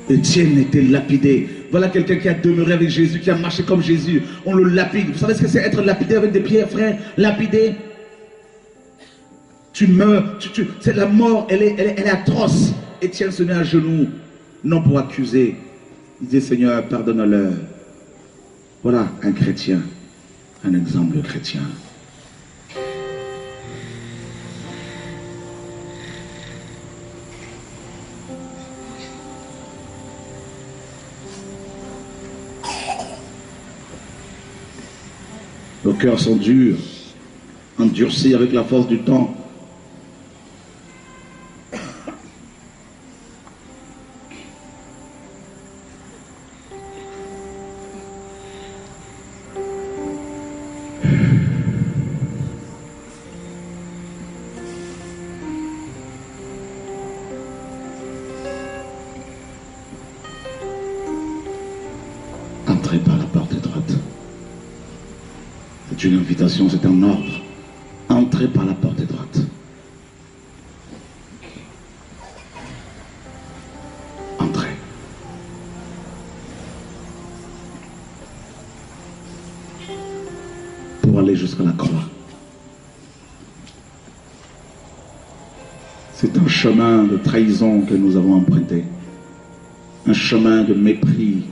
Étienne était lapidé. Voilà quelqu'un qui a demeuré avec Jésus, qui a marché comme Jésus. On le lapide. Vous savez ce que c'est être lapidé avec des pierres, frère? Lapidé. Tu meurs. C'est la mort, elle est atroce. Étienne se met à genoux. Non pour accuser. Il dit, Seigneur, pardonne-leur. Voilà un chrétien, un exemple de chrétien. Nos cœurs sont durs, endurcis avec la force du temps. Entrez par la porte étroite. C'est une invitation, c'est un ordre. Entrez par la porte étroite. Entrez. Pour aller jusqu'à la croix. C'est un chemin de trahison que nous avons emprunté. Un chemin de mépris.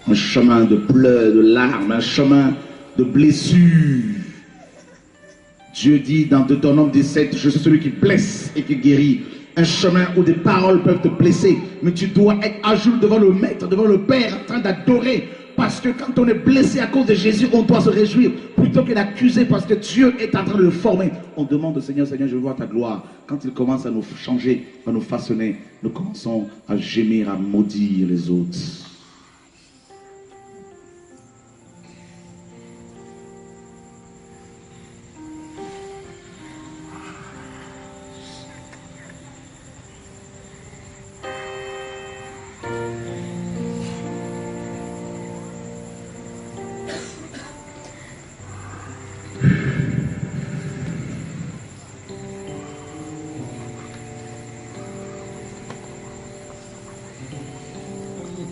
Un chemin de pleurs, de larmes. Un chemin de blessures. Dieu dit dans Deutéronome 17, je suis celui qui blesse et qui guérit. Un chemin où des paroles peuvent te blesser, mais tu dois être à jour devant le Maître, devant le Père, en train d'adorer. Parce que quand on est blessé à cause de Jésus, on doit se réjouir plutôt que d'accuser parce que Dieu est en train de le former. On demande au Seigneur, Seigneur, je veux voir ta gloire. Quand il commence à nous changer, à nous façonner, nous commençons à gémir, à maudire les autres.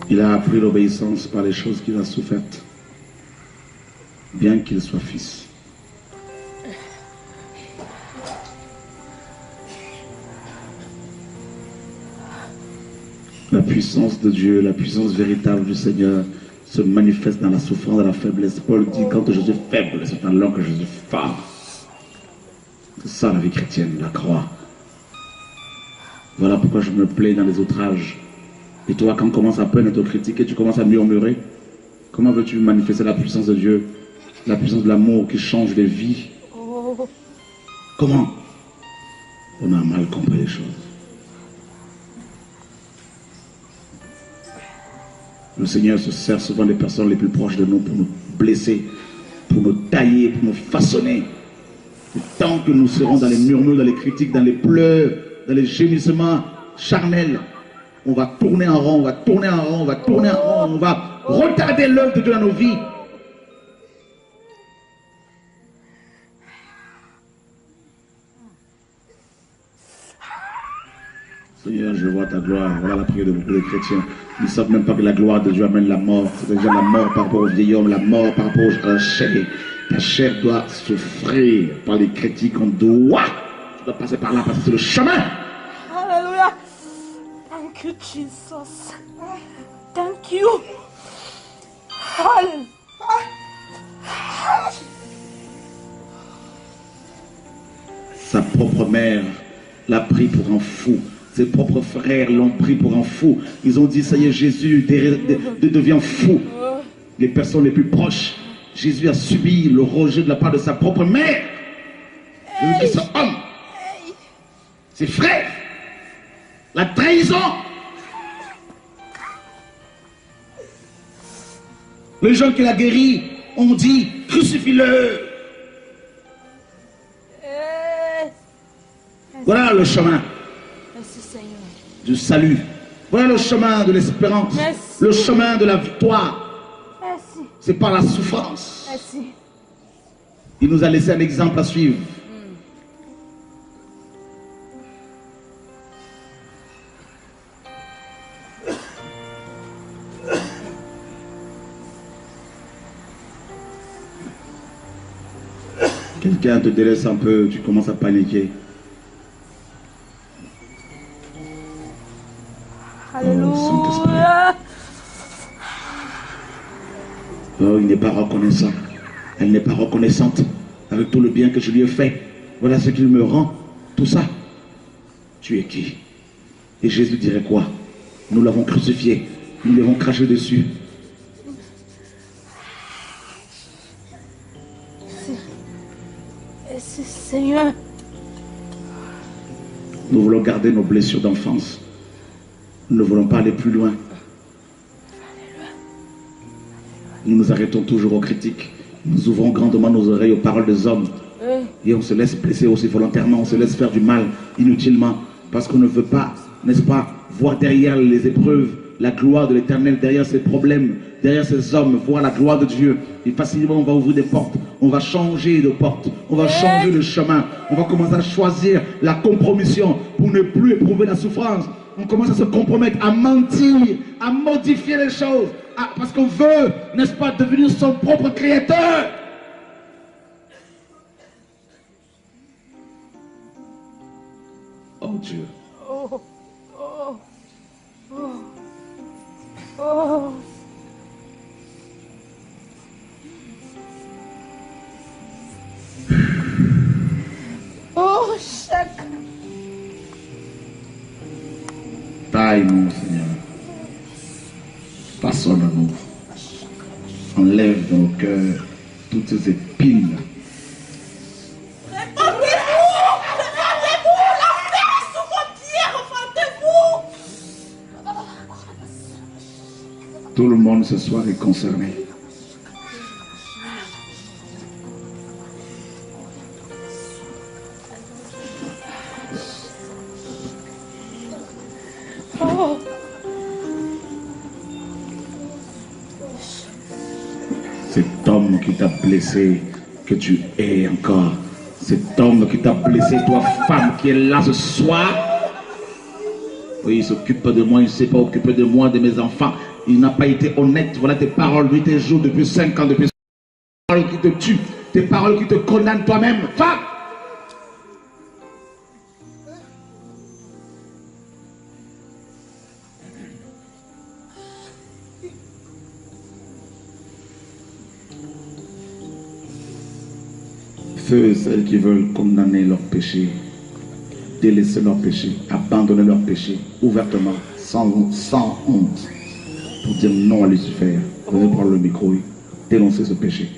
Il a appris l'obéissance par les choses qu'il a souffertes, bien qu'il soit fils. La puissance de Dieu, la puissance véritable du Seigneur se manifeste dans la souffrance, dans la faiblesse. Paul dit, quand je suis faible, c'est alors que je suis fort. C'est ça la vie chrétienne, la croix. Voilà pourquoi je me plais dans les outrages. Et toi, quand on commence à peine à te critiquer, tu commences à murmurer. Comment veux-tu manifester la puissance de Dieu? La puissance de l'amour qui change les vies? Comment? On a mal compris les choses. Le Seigneur se sert souvent des personnes les plus proches de nous pour nous blesser, pour nous tailler, pour nous façonner. Et tant que nous serons dans les murmures, dans les critiques, dans les pleurs, dans les gémissements charnels, on va tourner en rond, on va tourner en rond, on va tourner en rond, on va retarder l'œuvre de Dieu dans nos vies. Seigneur, je vois ta gloire. Voilà la prière de beaucoup de chrétiens. Ils ne savent même pas que la gloire de Dieu amène la mort. C'est-à-dire la mort par rapport au vieil homme, la mort par rapport à la chair. Ta chair doit souffrir par les critiques. On doit. Tu dois passer par là parce que c'est le chemin. Alléluia. Thank you, Jesus. Thank you. Hallelujah. Sa propre mère l'a pris pour un fou. Ses propres frères l'ont pris pour un fou. Ils ont dit, ça y est, Jésus devient fou. Les personnes les plus proches, Jésus a subi le rejet de la part de sa propre mère. Jésus qui est homme. Ses frères. La trahison. Les gens qu'il a guéris ont dit, crucifie-le. Voilà le chemin. Merci, Seigneur. Du salut. Voilà le chemin de l'espérance. Le chemin de la victoire. Merci. C'est par la souffrance. Merci. Il nous a laissé un exemple à suivre. Quelqu'un te délaisse un peu, tu commences à paniquer. Alléluia. Oh, il n'est pas reconnaissant. Elle n'est pas reconnaissante avec tout le bien que je lui ai fait. Voilà ce qu'il me rend. Tout ça. Tu es qui? Et Jésus dirait quoi? Nous l'avons crucifié. Nous l'avons craché dessus. Merci, Seigneur. Nous voulons garder nos blessures d'enfance. Nous ne voulons pas aller plus loin. Nous nous arrêtons toujours aux critiques. Nous ouvrons grandement nos oreilles aux paroles des hommes. Et on se laisse blesser aussi volontairement. On se laisse faire du mal inutilement. Parce qu'on ne veut pas, n'est-ce pas, voir derrière les épreuves la gloire de l'Éternel derrière ces problèmes, derrière ces hommes, voir la gloire de Dieu. Et facilement, on va ouvrir des portes. On va changer de porte. On va changer de chemin. On va commencer à choisir la compromission pour ne plus éprouver la souffrance. On commence à se compromettre, à mentir, à modifier les choses. Parce qu'on veut, n'est-ce pas, devenir son propre créateur. Oh Dieu. Oh, oh, oh, oh. Oh, chaque. Taille-nous, Seigneur. Façonne-nous. Enlève dans nos cœurs toutes ces épines. Tout le monde ce soir est concerné. Oh. Cet homme qui t'a blessé, que tu es encore. Cet homme qui t'a blessé, toi femme qui est là ce soir. Oui, il s'occupe de moi, il ne s'est pas occupé de moi, de mes enfants. Il n'a pas été honnête. Voilà tes paroles, lui, tes jours depuis 5 ans, depuis 5 ans. Tes paroles qui te tuent, tes paroles qui te condamnent toi-même. Femme! Ceux et celles qui veulent condamner leur péché, délaisser leur péché, abandonner leur péché ouvertement, sans honte, pour dire non à Lucifer, venez prendre le micro et dénoncer ce péché.